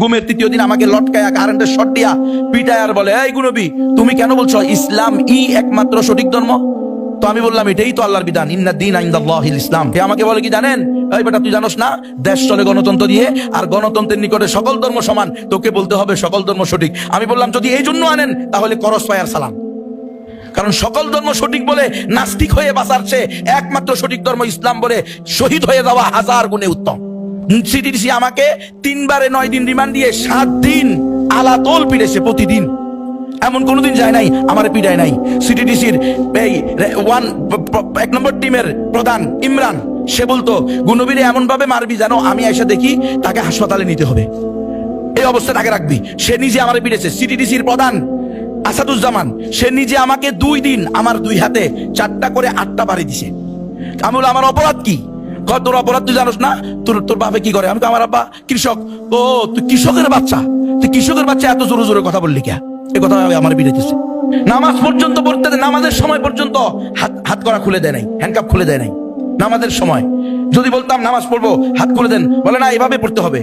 ঘুমের তৃতীয় দিন আমাকে লটকায়া কারেন্টের শট দিয়া পিটায় আর বলে, এই গুনবী তুমি কেন বলছো ইসলাম একমাত্র সঠিক ধর্ম? তো আমি বললাম এটাই তো আল্লাহর বিধান, ইন্না দীন ইনদাল্লাহিল ইসলাম। কে আমাকে বলে কি জানেন, এই বেটা তুই জানোস না দেশ চলে গণতন্ত্র দিয়ে, আর গণতন্ত্রের নিকটে সকল ধর্ম সমান, তোকে বলতে হবে সকল ধর্ম সঠিক। আমি বললাম যদি এই জন্য আনেন তাহলে করস পায়ার সালাম, কারণ সকল ধর্ম সঠিক বলে নাস্তিক হয়ে বাঁচার চেয়ে একমাত্র সঠিক ধর্ম ইসলাম বলে শহীদ হয়ে যাওয়া হাজার গুণে উত্তম। সিটিডিসি আমাকে 3 বারে 9 দিন রিমান্ড দিয়ে 7 দিন আলাতল পিটেছে প্রতিদিন। এমন কোনোদিন যায় নাই আমার পিটায় নাই। সিটিডিসির এই 1 নম্বর টিমের প্রধান ইমরান সে বলতো গুনবীরে এমন ভাবে মারবি যেন আমি এসে দেখি তাকে হাসপাতালে নিতে হবে, এই অবস্থা তাকে রাখবি। সে নিজে আমার পিটেছে। সিটিডিসির প্রধান আসাদুজ্জামান সে নিজে আমাকে 2 দিন আমার 2 হাতে 4টা করে 8টা বাড়ি দিছে। আমি বললাম আমার অপরাধ কি? তোর অপরাধ তুই জানোস না? তোর বাপে কি করে? আমি তো আমার আব্বা কৃষক। ও তুই কৃষকের বাচ্চা, তুই কৃষকের বাচ্চা এত জোরে জোরে কথা বললি কে? এ কথা আমার বিরেতেছে। নামাজ পর্যন্ত পড়তে, নামাজের সময় পর্যন্ত হাত করা খুলে দেয় নাই, হ্যান্ডকাপ খুলে দেয় নাই নামাজের সময়। যদি বলতাম নামাজ পড়বো হাত খুলে দেন, বলে না এভাবে পড়তে হবে।